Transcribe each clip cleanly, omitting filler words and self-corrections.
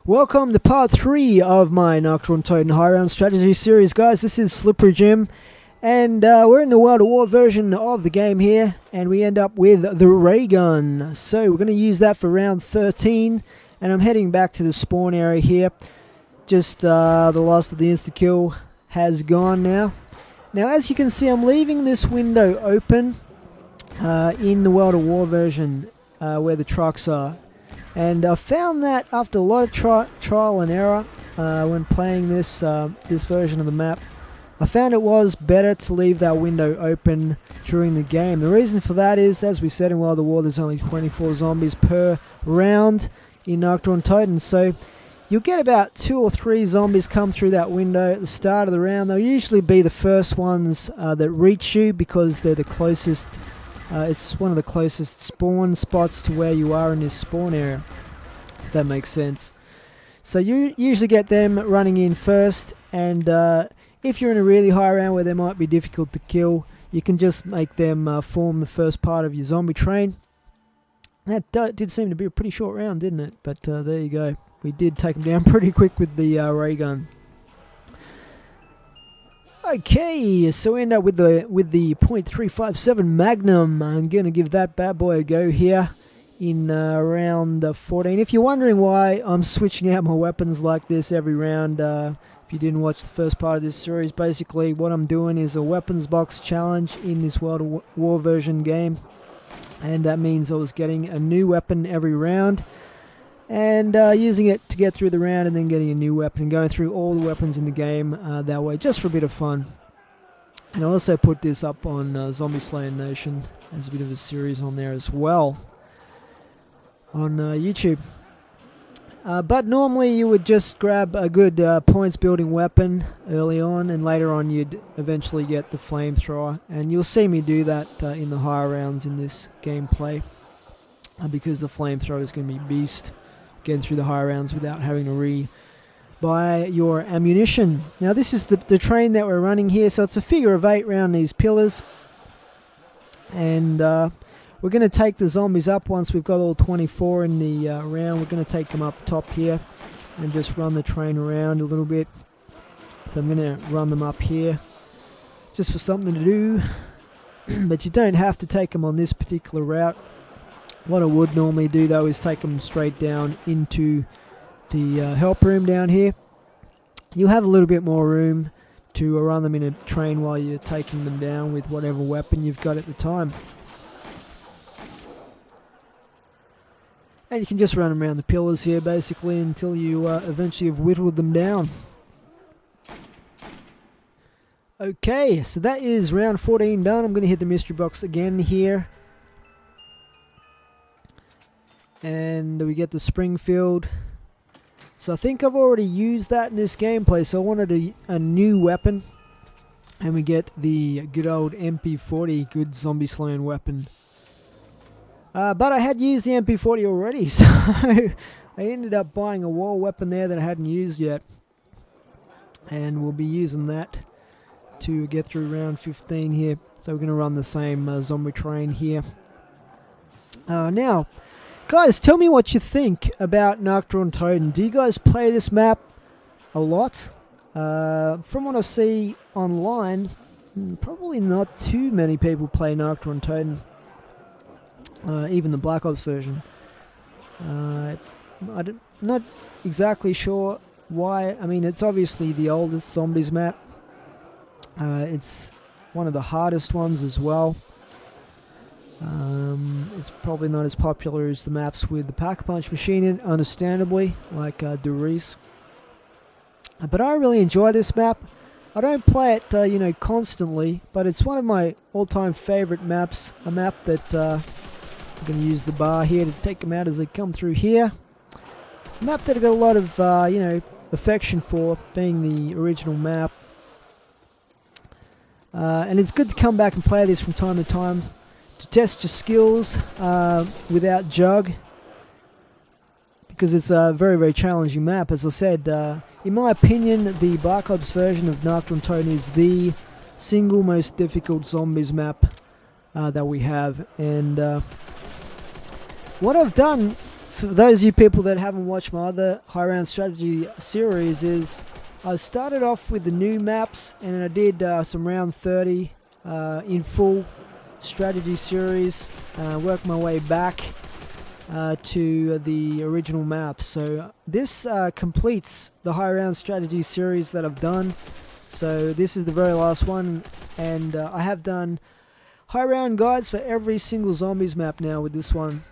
Welcome to part 3 of my Nacht Der Untoten high round strategy series, guys. This is S1ippery Jim, and we're in the World of War version of the game here, and we end up with the ray gun. So we're going to use that for round 13, and I'm heading back to the spawn area here. Just the last of the insta-kill has gone now. Now, as you can see, I'm leaving this window open in the World of War version where the trucks are. And I found that after a lot of trial and error when playing this version of the map, I found it was better to leave that window open during the game. The reason for that is, as we said in World of War, there's only 24 zombies per round in Nacht Der Untoten, so you'll get about 2 or 3 zombies come through that window at the start of the round. They'll usually be the first ones that reach you because they're the closest. It's one of the closest spawn spots to where you are in this spawn area, if that makes sense. So you usually get them running in first, and if you're in a really high round where they might be difficult to kill, you can just make them form the first part of your zombie train. That did seem to be a pretty short round, didn't it? But there you go. We did take them down pretty quick with the ray gun. Okay, so we end up with the .357 Magnum. I'm going to give that bad boy a go here in round 14. If you're wondering why I'm switching out my weapons like this every round, if you didn't watch the first part of this series, basically what I'm doing is a weapons box challenge in this World of War version game. And that means I was getting a new weapon every round and using it to get through the round, and then getting a new weapon and going through all the weapons in the game that way, just for a bit of fun. And I also put this up on Zombie Slayer Nation as a bit of a series on there as well on YouTube. But normally you would just grab a good points building weapon early on, and later on you'd eventually get the flamethrower, and you'll see me do that in the higher rounds in this gameplay because the flamethrower is going to be beast. Getting through the higher rounds without having to re-buy your ammunition. Now this is the train that we're running here, so it's a figure of 8 around these pillars, and we're going to take the zombies up once we've got all 24 in the round. We're going to take them up top here and just run the train around a little bit. So I'm going to run them up here just for something to do, but you don't have to take them on this particular route. What I would normally do though is take them straight down into the help room down here. You'll have a little bit more room to run them in a train while you're taking them down with whatever weapon you've got at the time. And you can just run them around the pillars here basically until you eventually have whittled them down. Okay, so that is round 14 done. I'm going to hit the mystery box again here. And we get the Springfield. So I think I've already used that in this gameplay, so I wanted a new weapon. And we get the good old MP40, good zombie slaying weapon. But I had used the MP40 already, so I ended up buying a war weapon there that I hadn't used yet. And we'll be using that to get through round 15 here. So we're going to run the same zombie train here. Now, guys, tell me what you think about Nacht Der Untoten. Do you guys play this map a lot? From what I see online, probably not too many people play Nacht Der Untoten. Even the Black Ops version. I'm not exactly sure why. I mean, it's obviously the oldest zombies map. It's one of the hardest ones as well. It's probably not as popular as the maps with the Pack-a-Punch machine in, understandably, like Doris. But I really enjoy this map. I don't play it, constantly, but it's one of my all-time favorite maps. A map that I'm going to use the bar here to take them out as they come through here. A map that I got a lot of, affection for, being the original map. And it's good to come back and play this from time to time, to test your skills without Jug, because it's a very, very challenging map. As I said, in my opinion, the Black Ops version of Nacht Der Untoten is the single most difficult zombies map that we have. And what I've done for those of you people that haven't watched my other high round strategy series, is I started off with the new maps and I did some round 30 in full strategy series, worked my way back to the original maps. So this completes the high round strategy series that I've done. So this is the very last one, and I have done high round guides for every single zombies map now with this one.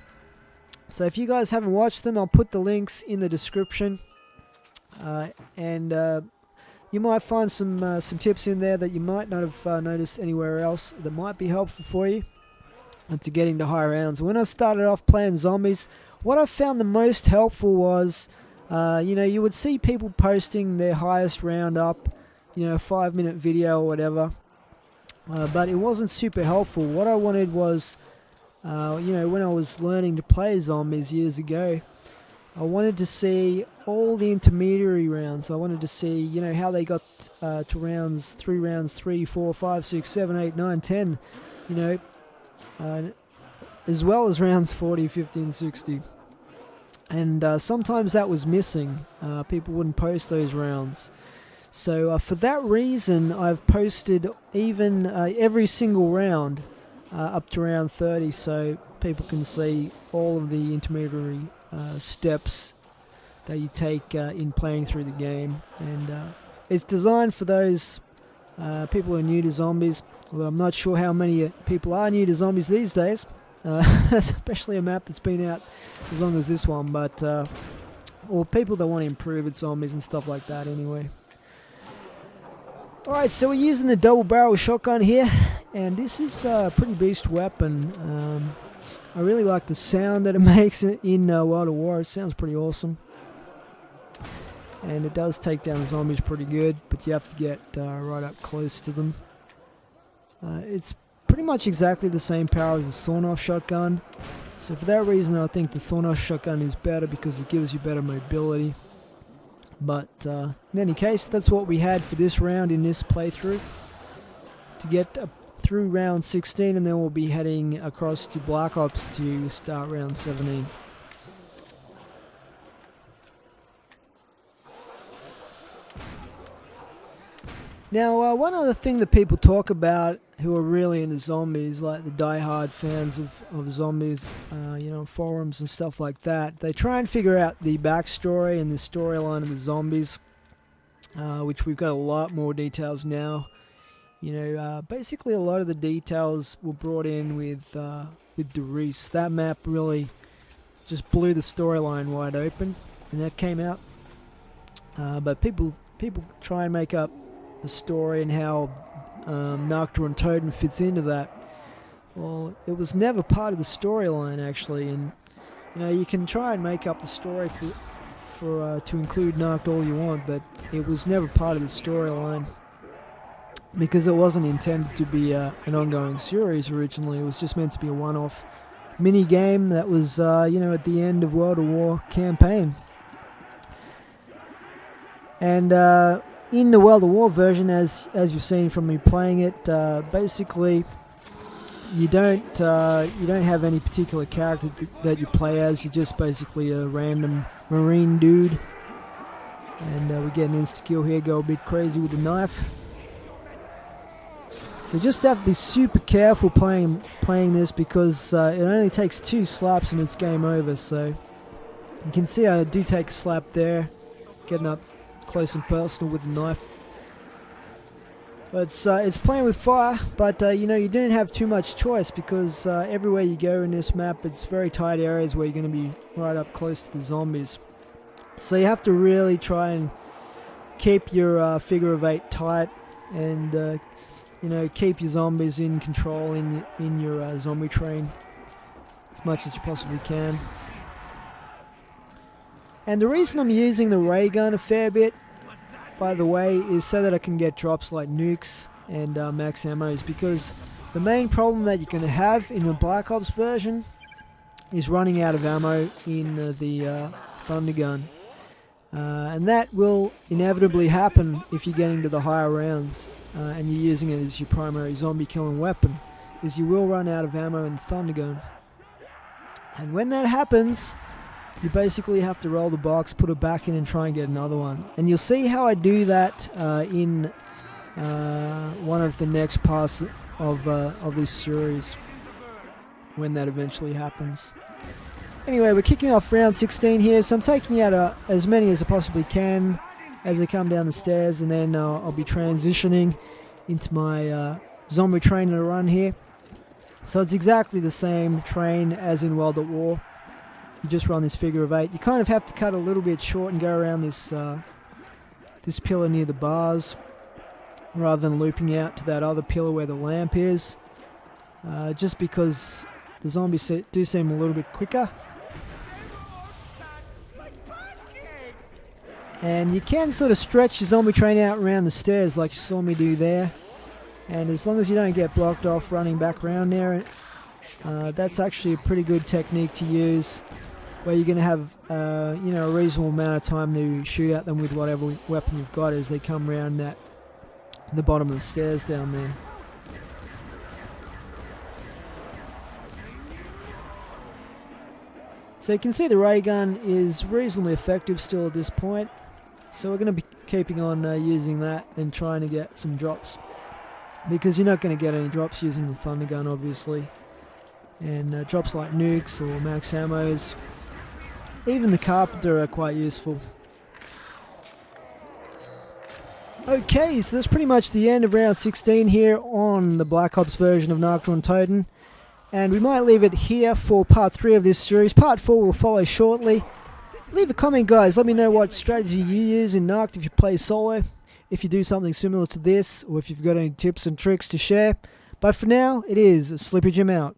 So if you guys haven't watched them, I'll put the links in the description, and you might find some tips in there that you might not have noticed anywhere else that might be helpful for you to getting to high rounds. When I started off playing zombies, what I found the most helpful was, you would see people posting their highest round up, 5-minute video or whatever, but it wasn't super helpful. What I wanted was, when I was learning to play zombies years ago, I wanted to see all the intermediary rounds. I wanted to see, how they got to rounds 3, 4, 5, 6, 7, 8, 9, 10, as well as rounds 40, 50, and 60. And sometimes that was missing. People wouldn't post those rounds. So for that reason, I've posted even every single round up to round 30, so people can see all of the intermediary steps that you take in playing through the game. And it's designed for those people who are new to zombies, although I'm not sure how many people are new to zombies these days, especially a map that's been out as long as this one, but or people that want to improve at zombies and stuff like that anyway. Alright, so we're using the double barrel shotgun here, and this is a pretty beast weapon. I really like the sound that it makes in World of War. It sounds pretty awesome. And it does take down the zombies pretty good, but you have to get right up close to them. It's pretty much exactly the same power as the sawn-off shotgun. So for that reason, I think the sawn-off shotgun is better because it gives you better mobility. But in any case, that's what we had for this round in this playthrough. To get through round 16, and then we'll be heading across to Black Ops to start round 17. Now, one other thing that people talk about who are really into zombies, like the die-hard fans of zombies, forums and stuff like that, they try and figure out the backstory and the storyline of the zombies, which we've got a lot more details now. Basically a lot of the details were brought in with Derice. That map really just blew the storyline wide open, and that came out. But people try and make up the story and how Nacht Der Untoten fits into that. Well, it was never part of the storyline actually, and you can try and make up the story for to include Nacht all you want, but it was never part of the storyline because it wasn't intended to be an ongoing series originally. It was just meant to be a one-off mini game that was at the end of World of War campaign. And in the World of War version, as you've seen from me playing it, basically you don't have any particular character that you play as. You're just basically a random marine dude, and we get an insta kill here. Go a bit crazy with the knife. So you just have to be super careful playing this because it only takes 2 slaps and it's game over. So you can see I do take a slap there, getting up close and personal with the knife. But it's playing with fire, but you don't have too much choice because everywhere you go in this map, it's very tight areas where you're going to be right up close to the zombies. So you have to really try and keep your figure of 8 tight, and keep your zombies in control in your zombie train as much as you possibly can. And the reason I'm using the ray gun a fair bit, by the way, is so that I can get drops like nukes and max ammos, because the main problem that you're going to have in the Black Ops version is running out of ammo in the Thunder Gun. And that will inevitably happen if you're getting to the higher rounds and you're using it as your primary zombie killing weapon, is you will run out of ammo in the Thunder Gun. And when that happens, you basically have to roll the box, put it back in and try and get another one. And you'll see how I do that in one of the next parts of this series, when that eventually happens. Anyway, we're kicking off round 16 here, so I'm taking out as many as I possibly can as I come down the stairs, and then I'll be transitioning into my zombie train in a run here. So it's exactly the same train as in World at War. You just run this figure of 8. You kind of have to cut a little bit short and go around this this pillar near the bars, rather than looping out to that other pillar where the lamp is, just because the zombies do seem a little bit quicker. And you can sort of stretch your zombie train out around the stairs like you saw me do there. And as long as you don't get blocked off running back around there, that's actually a pretty good technique to use, where you're going to have a reasonable amount of time to shoot at them with whatever weapon you've got as they come around the bottom of the stairs down there. So you can see the ray gun is reasonably effective still at this point, so we're going to be keeping on using that and trying to get some drops, because you're not going to get any drops using the thunder gun obviously, and drops like nukes or max ammos, even the carpenter, are quite useful. Okay, so that's pretty much the end of round 16 here on the Black Ops version of Nacht Der Untoten, and we might leave it here for part 3 of this series. Part 4 will follow shortly. Leave a comment, guys, let me know what strategy you use in Nacht if you play solo, if you do something similar to this, or if you've got any tips and tricks to share. But for now, it is S1ippery Jim out.